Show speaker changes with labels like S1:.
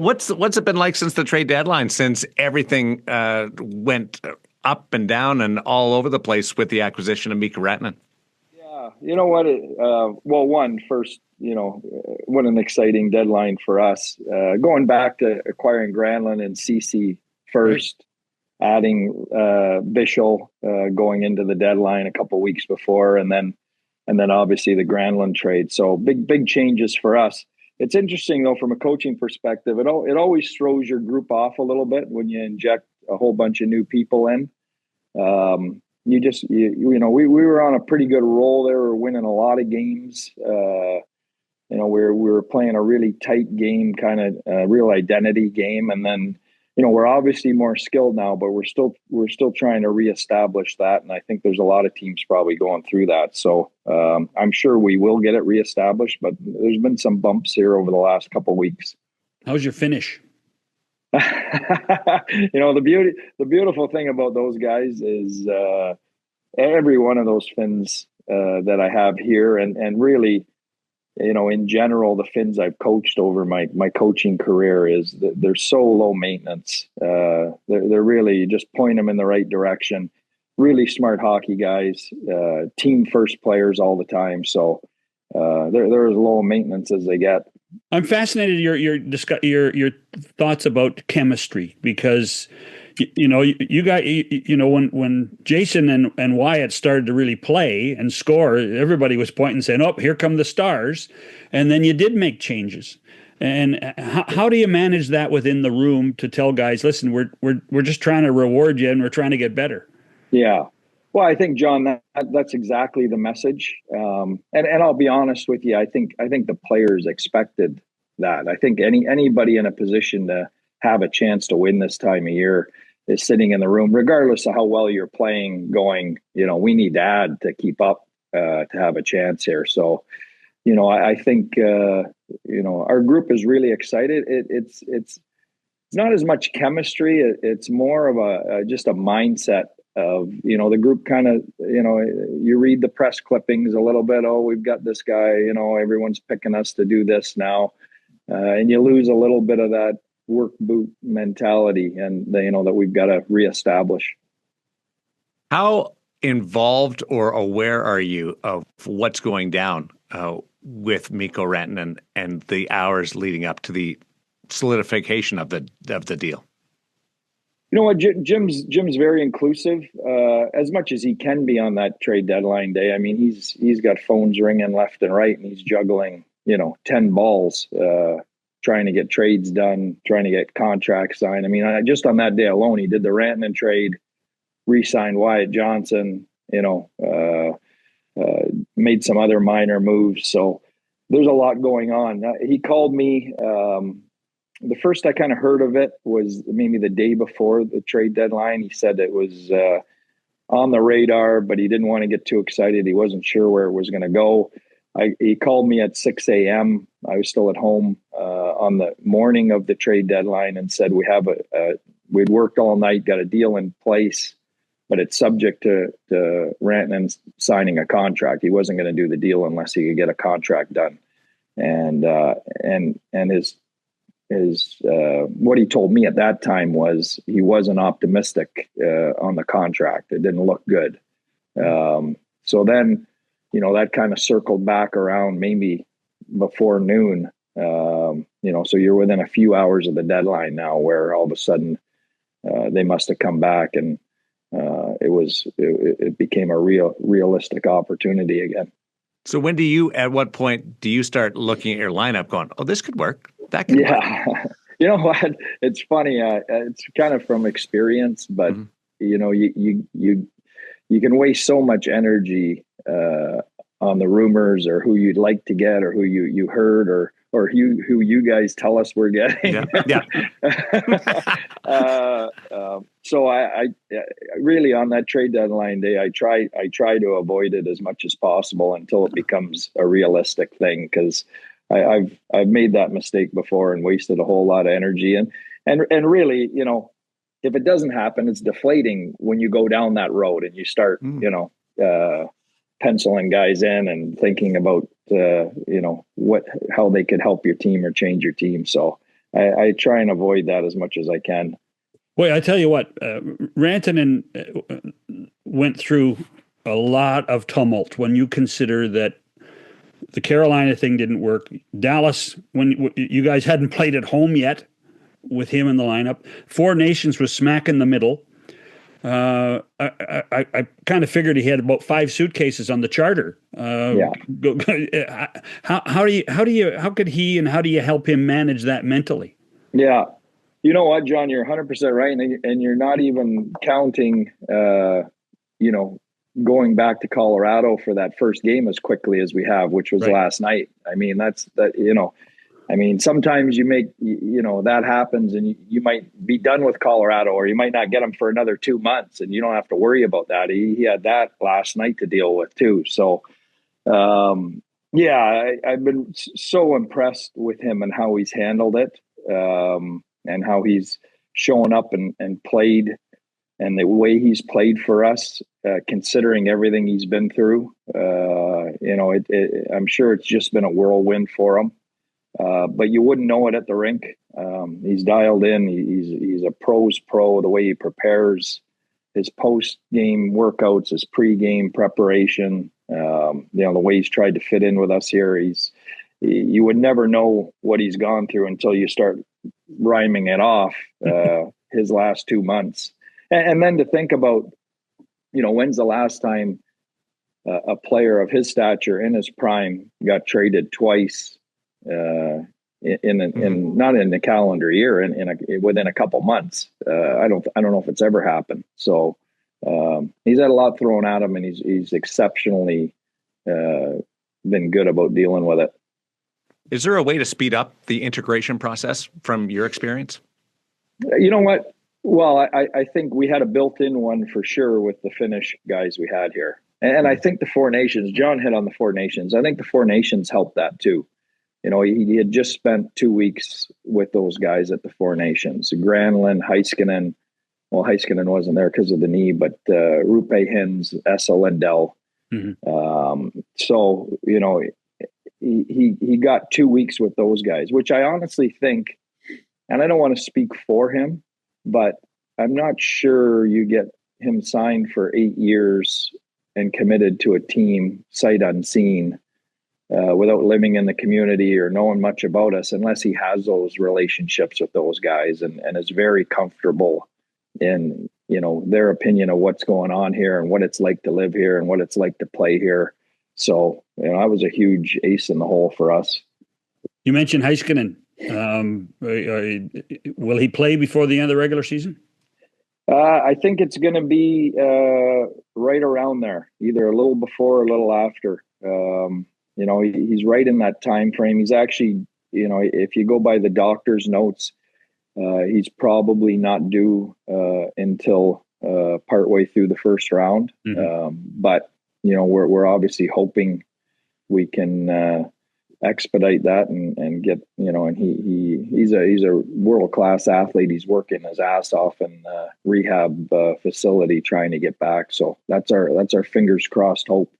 S1: What's it been like since the trade deadline? Since everything went up and down and all over the place with the acquisition of Mikko Rantanen?
S2: Yeah, you know what? Well, first, what an exciting deadline for us. Going back to acquiring Granlund and CC first, adding Bichel going into the deadline a couple weeks before, and then obviously the Granlund trade. So big changes for us. It's interesting though, from a coaching perspective, it always throws your group off a little bit when you inject a whole bunch of new people in. We were on a pretty good roll there. We were winning a lot of games. We were playing a really tight game, kind of real identity game, and then we're obviously more skilled now, but we're still trying to reestablish that. And I think there's a lot of teams probably going through that. So I'm sure we will get it reestablished, but there's been some bumps here over the last couple of weeks.
S3: How's your finish?
S2: The beautiful thing about those guys is every one of those Finns that I have here, and really, in general, the Finns I've coached over my coaching career is that they're so low maintenance. They're really, you just point them in the right direction. Really smart hockey guys, team first players all the time. So they're as low maintenance as they get.
S3: I'm fascinated your thoughts about chemistry, because you got when Jason and Wyatt started to really play and score, everybody was pointing saying, "Oh, here come the stars," and then you did make changes. And how do you manage that within the room to tell guys, "Listen, we're just trying to reward you and we're trying to get better"?
S2: Yeah. Well, I think, John, that's exactly the message. And I'll be honest with you. I think the players expected that. I think anybody in a position to have a chance to win this time of year is sitting in the room, regardless of how well you're playing, going, we need to add to keep up to have a chance here. So, I think, our group is really excited. It's not as much chemistry. It's more of just a mindset of, the group kind of, you read the press clippings a little bit. Oh, we've got this guy, everyone's picking us to do this now. And you lose a little bit of that work boot mentality, and that we've got to reestablish.
S1: How involved or aware are you of what's going down with Mikko Rantanen and the hours leading up to the solidification of the deal?
S2: You know what, Jim's very inclusive, as much as he can be on that trade deadline day. I mean, he's got phones ringing left and right, and he's juggling 10 balls, trying to get trades done, trying to get contracts signed. I mean, just on that day alone, he did the Rantanen trade, re-signed Wyatt Johnson, made some other minor moves. So there's a lot going on. He called me. The first I kind of heard of it was maybe the day before the trade deadline. He said it was on the radar, but he didn't want to get too excited. He wasn't sure where it was going to go. He called me at 6 a.m. I was still at home on the morning of the trade deadline and said, we'd worked all night, got a deal in place, but it's subject to Rantanen signing a contract. He wasn't going to do the deal unless he could get a contract done. And his what he told me at that time was he wasn't optimistic on the contract. It didn't look good. So then, that kind of circled back around maybe before noon. So you're within a few hours of the deadline now, where all of a sudden they must have come back, and it became a realistic opportunity again.
S1: So at what point do you start looking at your lineup going, oh, this could work? That could work.
S2: You know what? It's funny. It's kind of from experience, but you can waste so much energy on the rumors, or who you'd like to get, or who you heard, or who you guys tell us we're getting.
S1: Yeah.
S2: So I really, on that trade deadline day, I try to avoid it as much as possible until it becomes a realistic thing, because I've made that mistake before and wasted a whole lot of energy, and really, if it doesn't happen, it's deflating when you go down that road and you start penciling guys in and thinking about how they could help your team or change your team. So I try and avoid that as much as I can.
S3: Boy, I tell you what, Rantanen went through a lot of tumult when you consider that the Carolina thing didn't work. Dallas, when you guys hadn't played at home yet with him in the lineup, Four Nations was smack in the middle. I kind of figured he had about 5 suitcases on the charter.
S2: Yeah.
S3: How could he and how do you help him manage that mentally?
S2: Yeah. You know what, John, you're 100% right. And you're not even counting, going back to Colorado for that first game as quickly as we have, which was last night. I mean, sometimes you make, that happens and you might be done with Colorado, or you might not get him for another 2 months, and you don't have to worry about that. He had that last night to deal with too. So, I've been so impressed with him and how he's handled it, and how he's shown up and played, and the way he's played for us, considering everything he's been through. I'm sure it's just been a whirlwind for him. But you wouldn't know it at the rink. He's dialed in. He's a pro's pro. The way he prepares his post-game workouts, his pre-game preparation, the way he's tried to fit in with us here. You would never know what he's gone through until you start rhyming it off, his last 2 months. And then to think about, when's the last time a player of his stature in his prime got traded twice, not in the calendar year, within a couple months. I don't know if it's ever happened. So he's had a lot thrown at him, and he's exceptionally been good about dealing with it.
S1: Is there a way to speed up the integration process from your experience?
S2: You know what? Well, I think we had a built-in one for sure with the Finnish guys we had here. And I think the Four Nations, John hit on the Four Nations. I think the Four Nations helped that too. He had just spent 2 weeks with those guys at the Four Nations. Granlund, Heiskanen. Well, Heiskanen wasn't there because of the knee, but Rupe Hintz, Esa Lindell. Mm-hmm. So, he got 2 weeks with those guys, which I honestly think, and I don't want to speak for him, but I'm not sure you get him signed for 8 years and committed to a team sight unseen, without living in the community or knowing much about us, unless he has those relationships with those guys and is very comfortable in, their opinion of what's going on here and what it's like to live here and what it's like to play here. So, I was a huge ace in the hole for us.
S3: You mentioned Heiskanen. Will he play before the end of the regular season?
S2: I think it's going to be right around there, either a little before or a little after. He's right in that time frame. He's actually, if you go by the doctor's notes, he's probably not due until partway through the first round. Mm-hmm. But we're obviously hoping we can expedite that and get, and he's a world-class athlete. He's working his ass off in rehab facility trying to get back. So that's our fingers crossed hope.